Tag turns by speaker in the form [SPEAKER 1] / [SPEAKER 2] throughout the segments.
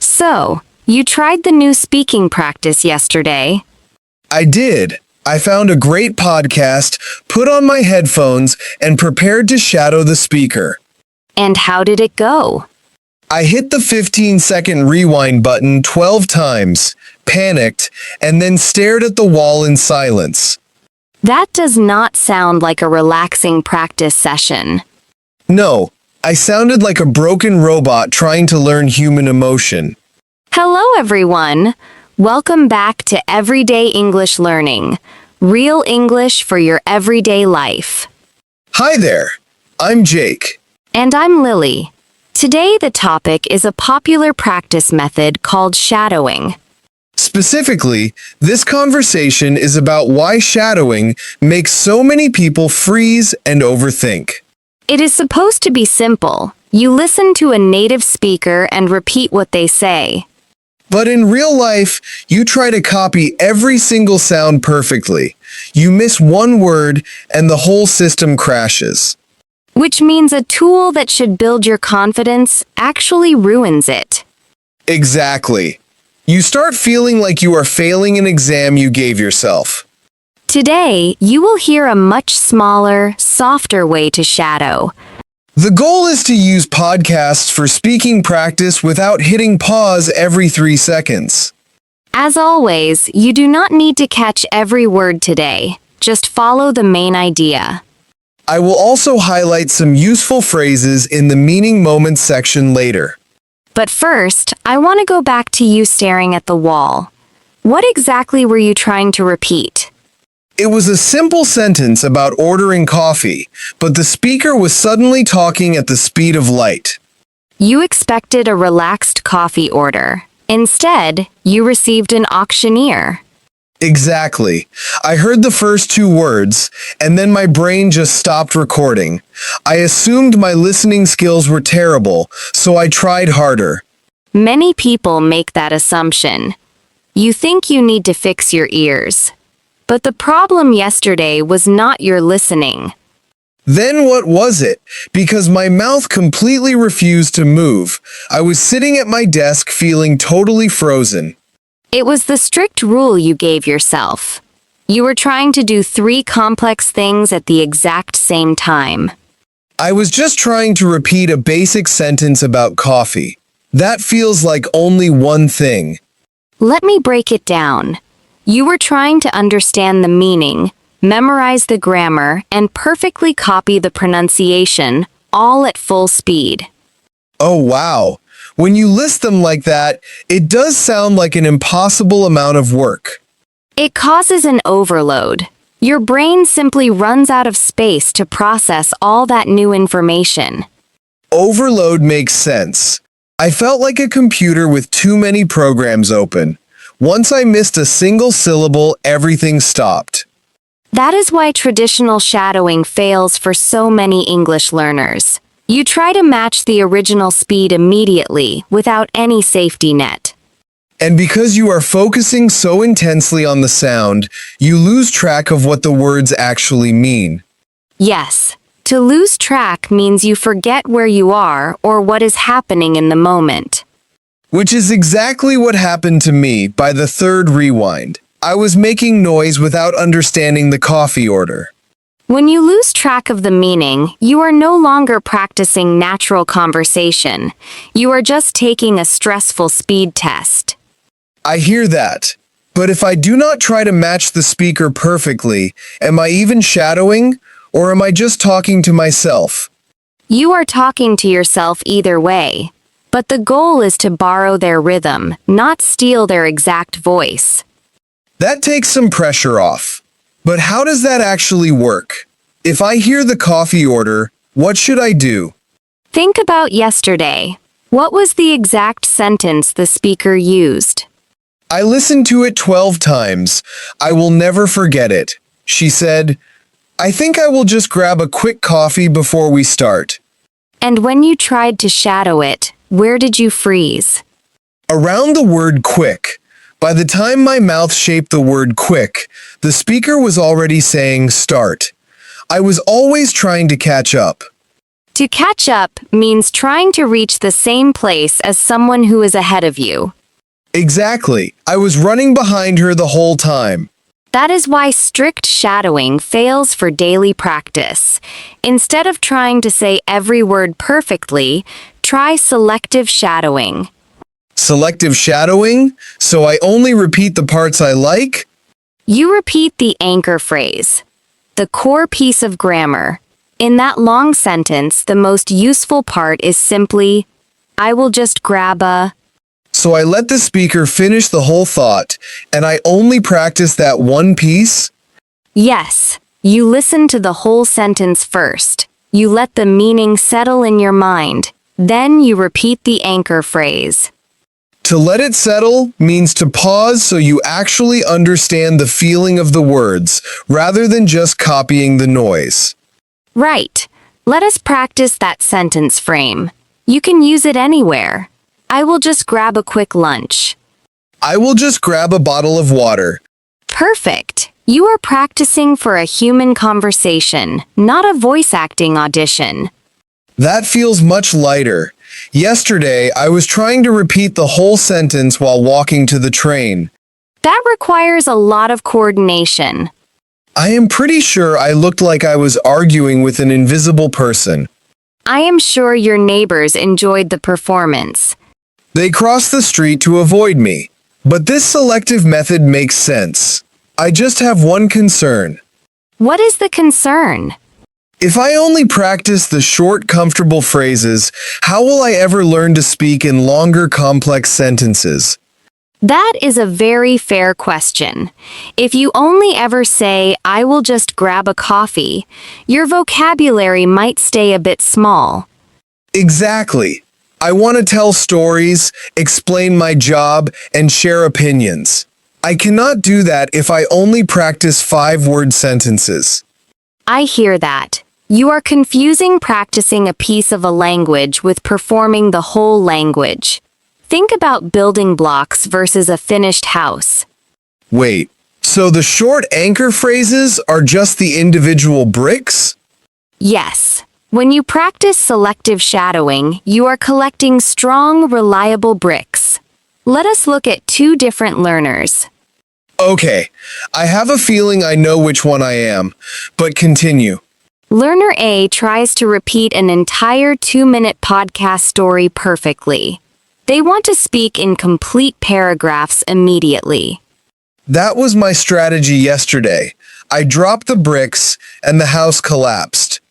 [SPEAKER 1] So, you tried the new speaking practice yesterday?
[SPEAKER 2] I did. I found a great podcast, put on my headphones, and prepared to shadow the speaker.
[SPEAKER 1] And how did it go?
[SPEAKER 2] I hit the 15-second rewind button 12 times, panicked, and then stared at the wall in silence.
[SPEAKER 1] That does not sound like a relaxing practice session.
[SPEAKER 2] No, I sounded like a broken robot trying to learn human emotion.
[SPEAKER 1] Hello, everyone. Welcome back to Everyday English Learning. Real English for your everyday life.
[SPEAKER 2] Hi there. I'm Jake.
[SPEAKER 1] And I'm Lily. Today, the topic is a popular practice method called shadowing.
[SPEAKER 2] Specifically, this conversation is about why shadowing makes so many people freeze and overthink.
[SPEAKER 1] It is supposed to be simple. You listen to a native speaker and repeat what they say.
[SPEAKER 2] But in real life, you try to copy every single sound perfectly. You miss one word and the whole system crashes.
[SPEAKER 1] Which means a tool that should build your confidence actually ruins it.
[SPEAKER 2] Exactly. You start feeling like you are failing an exam you gave yourself.
[SPEAKER 1] Today, you will hear a much smaller, softer way to shadow.
[SPEAKER 2] The goal is to use podcasts for speaking practice without hitting pause every 3 seconds.
[SPEAKER 1] As always, you do not need to catch every word today. Just follow the main idea.
[SPEAKER 2] I will also highlight some useful phrases in the meaning moments section later.
[SPEAKER 1] But first, I want to go back to you staring at the wall. What exactly were you trying to repeat?
[SPEAKER 2] It was a simple sentence about ordering coffee, but the speaker was suddenly talking at the speed of light.
[SPEAKER 1] You expected a relaxed coffee order. Instead, you received an auctioneer.
[SPEAKER 2] Exactly. I heard the first 2 words, and then my brain just stopped recording. I assumed my listening skills were terrible, so I tried harder.
[SPEAKER 1] Many people make that assumption. You think you need to fix your ears. But the problem yesterday was not your listening.
[SPEAKER 2] Then what was it? Because my mouth completely refused to move. I was sitting at my desk feeling totally frozen.
[SPEAKER 1] It was the strict rule you gave yourself. You were trying to do 3 complex things at the exact same time.
[SPEAKER 2] I was just trying to repeat a basic sentence about coffee. That feels like only one thing.
[SPEAKER 1] Let me break it down. You were trying to understand the meaning, memorize the grammar, and perfectly copy the pronunciation, all at full speed.
[SPEAKER 2] Oh wow. When you list them like that, it does sound like an impossible amount of work.
[SPEAKER 1] It causes an overload. Your brain simply runs out of space to process all that new information.
[SPEAKER 2] Overload makes sense. I felt like a computer with too many programs open. Once I missed a single syllable, everything stopped.
[SPEAKER 1] That is why traditional shadowing fails for so many English learners. You try to match the original speed immediately, without any safety net.
[SPEAKER 2] And because you are focusing so intensely on the sound, you lose track of what the words actually mean.
[SPEAKER 1] Yes, to lose track means you forget where you are or what is happening in the moment.
[SPEAKER 2] Which is exactly what happened to me by the 3rd rewind. I was making noise without understanding the coffee order.
[SPEAKER 1] When you lose track of the meaning, you are no longer practicing natural conversation. You are just taking a stressful speed test.
[SPEAKER 2] I hear that. But if I do not try to match the speaker perfectly, am I even shadowing, or am I just talking to myself?
[SPEAKER 1] You are talking to yourself either way. But the goal is to borrow their rhythm, not steal their exact voice.
[SPEAKER 2] That takes some pressure off. But how does that actually work? If I hear the coffee order, what should I do?
[SPEAKER 1] Think about yesterday. What was the exact sentence the speaker used?
[SPEAKER 2] I listened to it 12 times. I will never forget it. She said, I think I will just grab a quick coffee before we start.
[SPEAKER 1] And when you tried to shadow it, where did you freeze?
[SPEAKER 2] Around the word quick. By the time my mouth shaped the word quick, the speaker was already saying start. I was always trying to catch up.
[SPEAKER 1] To catch up means trying to reach the same place as someone who is ahead of you.
[SPEAKER 2] Exactly. I was running behind her the whole time.
[SPEAKER 1] That is why strict shadowing fails for daily practice. Instead of trying to say every word perfectly, try selective shadowing.
[SPEAKER 2] Selective shadowing? So I only repeat the parts I like?
[SPEAKER 1] You repeat the anchor phrase, the core piece of grammar. In that long sentence, the most useful part is simply, I will just grab a...
[SPEAKER 2] So I let the speaker finish the whole thought, and I only practice that one piece?
[SPEAKER 1] Yes, you listen to the whole sentence first. You let the meaning settle in your mind. Then you repeat the anchor phrase.
[SPEAKER 2] To let it settle means to pause so you actually understand the feeling of the words, rather than just copying the noise.
[SPEAKER 1] Right. Let us practice that sentence frame. You can use it anywhere. I will just grab a quick lunch.
[SPEAKER 2] I will just grab a bottle of water.
[SPEAKER 1] Perfect. You are practicing for a human conversation, not a voice acting audition.
[SPEAKER 2] That feels much lighter. Yesterday, I was trying to repeat the whole sentence while walking to the train.
[SPEAKER 1] That requires a lot of coordination.
[SPEAKER 2] I am pretty sure I looked like I was arguing with an invisible person.
[SPEAKER 1] I am sure your neighbors enjoyed the performance.
[SPEAKER 2] They crossed the street to avoid me. But this selective method makes sense. I just have one concern.
[SPEAKER 1] What is the concern?
[SPEAKER 2] If I only practice the short, comfortable phrases, how will I ever learn to speak in longer, complex sentences?
[SPEAKER 1] That is a very fair question. If you only ever say, I will just grab a coffee, your vocabulary might stay a bit small.
[SPEAKER 2] Exactly. I want to tell stories, explain my job, and share opinions. I cannot do that if I only practice 5-word sentences.
[SPEAKER 1] I hear that. You are confusing practicing a piece of a language with performing the whole language. Think about building blocks versus a finished house.
[SPEAKER 2] Wait, so the short anchor phrases are just the individual bricks?
[SPEAKER 1] Yes. When you practice selective shadowing, you are collecting strong, reliable bricks. Let us look at 2 different learners.
[SPEAKER 2] Okay, I have a feeling I know which one I am, but continue.
[SPEAKER 1] Learner A tries to repeat an entire 2-minute podcast story perfectly. They want to speak in complete paragraphs immediately.
[SPEAKER 2] That was my strategy yesterday. I dropped the bricks and the house collapsed.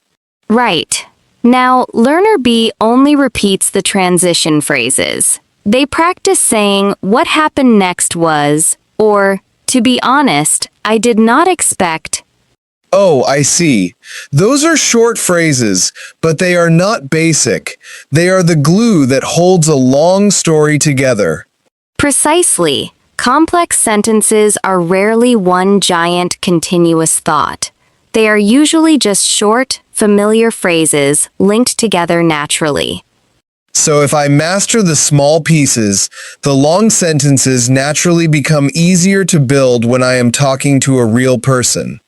[SPEAKER 1] Right. Now, learner B only repeats the transition phrases. They practice saying, what happened next was, or, to be honest, I did not expect.
[SPEAKER 2] Oh, I see. Those are short phrases, but they are not basic. They are the glue that holds a long story together.
[SPEAKER 1] Precisely. Complex sentences are rarely one giant continuous thought. They are usually just short, familiar phrases linked together naturally.
[SPEAKER 2] So if I master the small pieces, the long sentences naturally become easier to build when I am talking to a real person.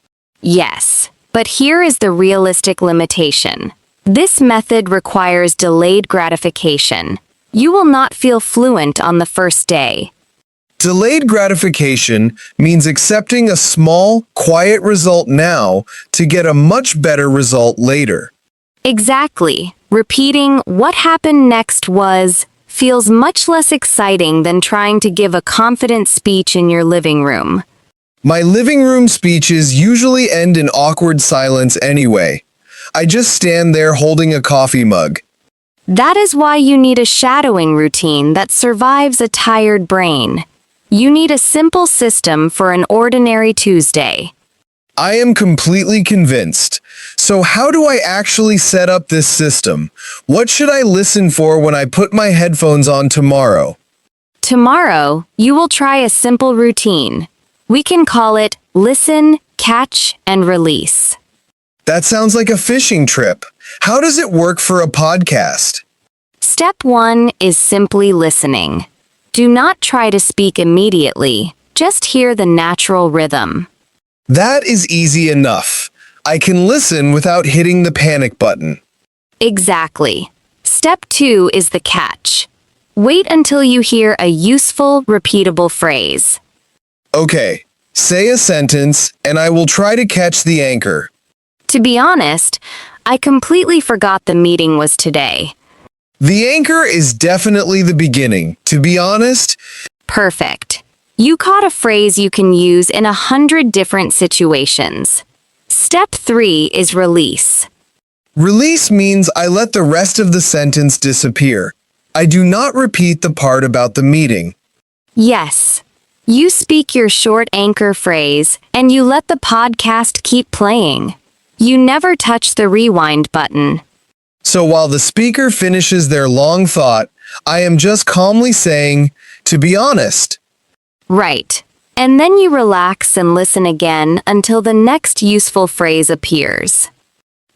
[SPEAKER 1] Yes, but here is the realistic limitation. This method requires delayed gratification. You will not feel fluent on the first day.
[SPEAKER 2] Delayed gratification means accepting a small, quiet result now to get a much better result later.
[SPEAKER 1] Exactly. Repeating what happened next was feels much less exciting than trying to give a confident speech in your living room.
[SPEAKER 2] My living room speeches usually end in awkward silence anyway. I just stand there holding a coffee mug.
[SPEAKER 1] That is why you need a shadowing routine that survives a tired brain. You need a simple system for an ordinary Tuesday.
[SPEAKER 2] I am completely convinced. So how do I actually set up this system? What should I listen for when I put my headphones on tomorrow?
[SPEAKER 1] Tomorrow, you will try a simple routine. We can call it listen, catch, and release.
[SPEAKER 2] That sounds like a fishing trip. How does it work for a podcast?
[SPEAKER 1] Step 1 is simply listening. Do not try to speak immediately. Just hear the natural rhythm.
[SPEAKER 2] That is easy enough. I can listen without hitting the panic button.
[SPEAKER 1] Exactly. Step 2 is the catch. Wait until you hear a useful, repeatable phrase.
[SPEAKER 2] Okay, say a sentence, and I will try to catch the anchor.
[SPEAKER 1] To be honest, I completely forgot the meeting was today.
[SPEAKER 2] The anchor is definitely the beginning. To be honest,
[SPEAKER 1] Perfect. You caught a phrase you can use in 100 different situations. Step 3 is release.
[SPEAKER 2] release means I let the rest of the sentence disappear. I do not repeat the part about the meeting.
[SPEAKER 1] Yes. You speak your short anchor phrase, and you let the podcast keep playing. You never touch the rewind button.
[SPEAKER 2] So while the speaker finishes their long thought, I am just calmly saying, to be honest.
[SPEAKER 1] Right. And then you relax and listen again until the next useful phrase appears.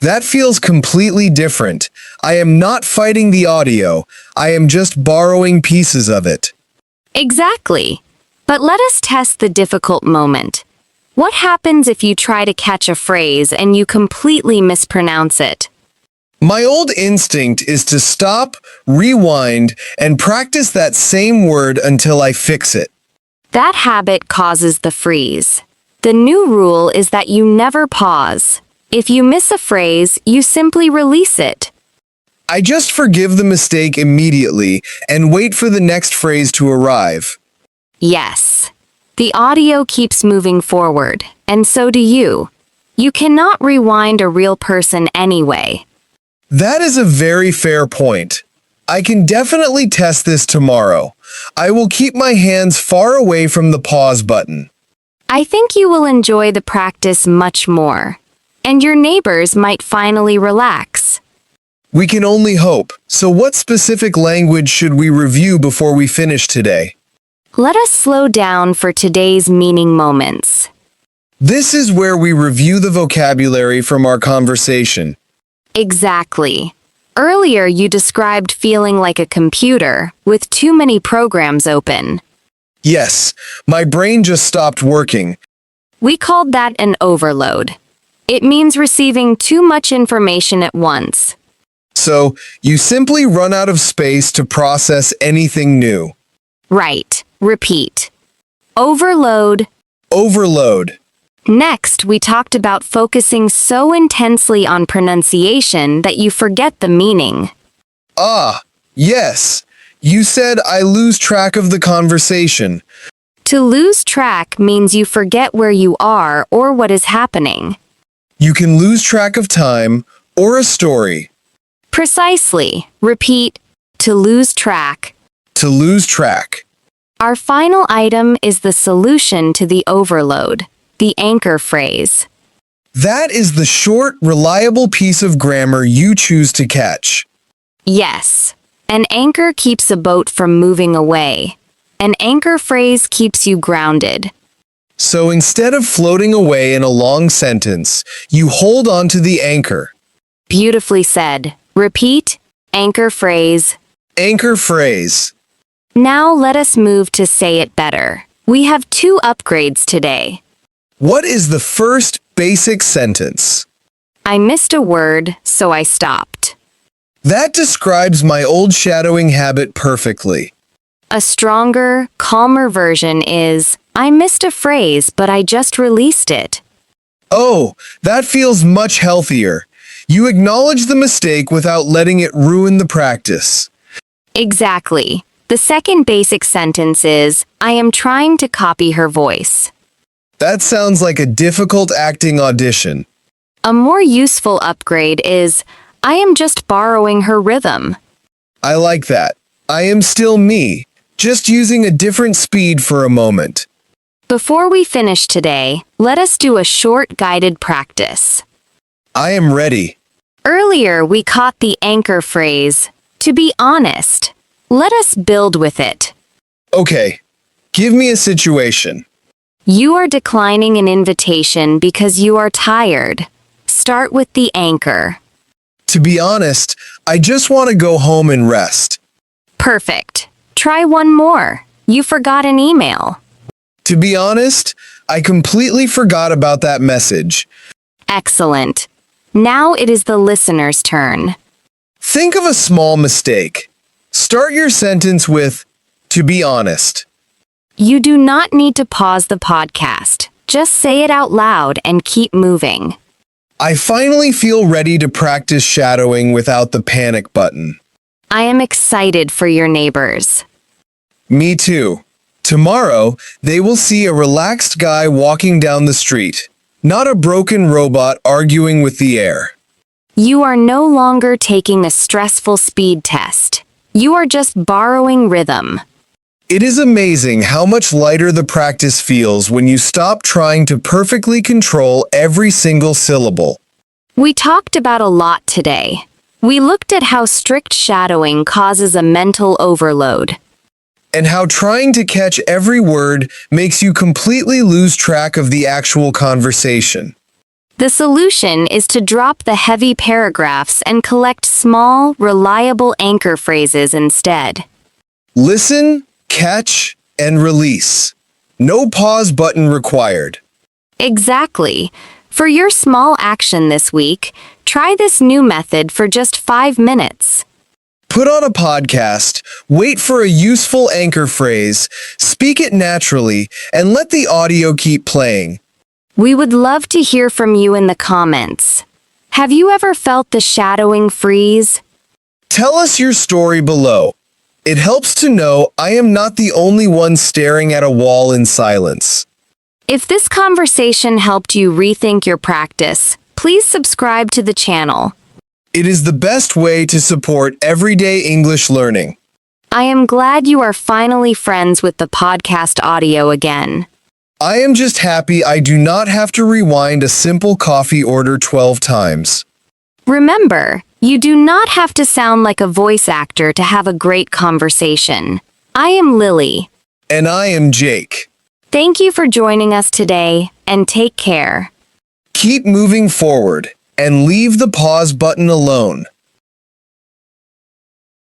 [SPEAKER 2] That feels completely different. I am not fighting the audio. I am just borrowing pieces of it.
[SPEAKER 1] Exactly. But let us test the difficult moment. What happens if you try to catch a phrase and you completely mispronounce it?
[SPEAKER 2] My old instinct is to stop, rewind, and practice that same word until I fix it.
[SPEAKER 1] That habit causes the freeze. The new rule is that you never pause. If you miss a phrase, you simply release it.
[SPEAKER 2] I just forgive the mistake immediately and wait for the next phrase to arrive.
[SPEAKER 1] Yes. The audio keeps moving forward, and so do you. You cannot rewind a real person anyway.
[SPEAKER 2] That is a very fair point. I can definitely test this tomorrow. I will keep my hands far away from the pause button.
[SPEAKER 1] I think you will enjoy the practice much more, and your neighbors might finally relax.
[SPEAKER 2] We can only hope. So what specific language should we review before we finish today?
[SPEAKER 1] Let us slow down for today's meaning moments.
[SPEAKER 2] This is where we review the vocabulary from our conversation.
[SPEAKER 1] Exactly. Earlier you described feeling like a computer with too many programs open.
[SPEAKER 2] Yes, my brain just stopped working.
[SPEAKER 1] We called that an overload. It means receiving too much information at once.
[SPEAKER 2] So, you simply run out of space to process anything new.
[SPEAKER 1] Right. Repeat. Overload.
[SPEAKER 2] Overload.
[SPEAKER 1] Next, we talked about focusing so intensely on pronunciation that you forget the meaning.
[SPEAKER 2] Ah, yes. You said I lose track of the conversation.
[SPEAKER 1] To lose track means you forget where you are or what is happening.
[SPEAKER 2] You can lose track of time or a story.
[SPEAKER 1] Precisely. Repeat. To lose track.
[SPEAKER 2] To lose track.
[SPEAKER 1] Our final item is the solution to the overload, the anchor phrase.
[SPEAKER 2] That is the short, reliable piece of grammar you choose to catch.
[SPEAKER 1] Yes. An anchor keeps a boat from moving away. An anchor phrase keeps you grounded.
[SPEAKER 2] So instead of floating away in a long sentence, you hold on to the anchor.
[SPEAKER 1] Beautifully said. Repeat. Anchor phrase.
[SPEAKER 2] Anchor phrase.
[SPEAKER 1] Now let us move to say it better. We have 2 upgrades today.
[SPEAKER 2] What is the first basic sentence?
[SPEAKER 1] I missed a word, so I stopped.
[SPEAKER 2] That describes my old shadowing habit perfectly.
[SPEAKER 1] A stronger, calmer version is, I missed a phrase, but I just released it.
[SPEAKER 2] Oh, that feels much healthier. You acknowledge the mistake without letting it ruin the practice.
[SPEAKER 1] Exactly. The second basic sentence is, I am trying to copy her voice.
[SPEAKER 2] That sounds like a difficult acting audition.
[SPEAKER 1] A more useful upgrade is, I am just borrowing her rhythm.
[SPEAKER 2] I like that. I am still me, just using a different speed for a moment.
[SPEAKER 1] Before we finish today, let us do a short guided practice.
[SPEAKER 2] I am ready.
[SPEAKER 1] Earlier, we caught the anchor phrase, to be honest. Let us build with it.
[SPEAKER 2] Okay, give me a situation.
[SPEAKER 1] You are declining an invitation because you are tired. Start with the anchor.
[SPEAKER 2] To be honest, I just want to go home and rest.
[SPEAKER 1] Perfect. Try one more. You forgot an email.
[SPEAKER 2] To be honest, I completely forgot about that message.
[SPEAKER 1] Excellent. Now it is the listener's turn.
[SPEAKER 2] Think of a small mistake. Start your sentence with, "to be honest."
[SPEAKER 1] You do not need to pause the podcast. Just say it out loud and keep moving.
[SPEAKER 2] I finally feel ready to practice shadowing without the panic button.
[SPEAKER 1] I am excited for your neighbors.
[SPEAKER 2] Me too. Tomorrow, they will see a relaxed guy walking down the street, not a broken robot arguing with the air.
[SPEAKER 1] You are no longer taking a stressful speed test. You are just borrowing rhythm.
[SPEAKER 2] It is amazing how much lighter the practice feels when you stop trying to perfectly control every single syllable.
[SPEAKER 1] We talked about a lot today. We looked at how strict shadowing causes a mental overload.
[SPEAKER 2] And how trying to catch every word makes you completely lose track of the actual conversation.
[SPEAKER 1] The solution is to drop the heavy paragraphs and collect small, reliable anchor phrases instead.
[SPEAKER 2] Listen, catch, and release. No pause button required.
[SPEAKER 1] Exactly. For your small action this week, try this new method for just 5 minutes.
[SPEAKER 2] Put on a podcast, wait for a useful anchor phrase, speak it naturally, and let the audio keep playing.
[SPEAKER 1] We would love to hear from you in the comments. Have you ever felt the shadowing freeze?
[SPEAKER 2] Tell us your story below. It helps to know I am not the only one staring at a wall in silence.
[SPEAKER 1] If this conversation helped you rethink your practice, please subscribe to the channel.
[SPEAKER 2] It is the best way to support everyday English learning.
[SPEAKER 1] I am glad you are finally friends with the podcast audio again.
[SPEAKER 2] I am just happy I do not have to rewind a simple coffee order 12 times.
[SPEAKER 1] Remember, you do not have to sound like a voice actor to have a great conversation. I am Lily.
[SPEAKER 2] And I am Jake.
[SPEAKER 1] Thank you for joining us today, and take care.
[SPEAKER 2] Keep moving forward, and leave the pause button alone.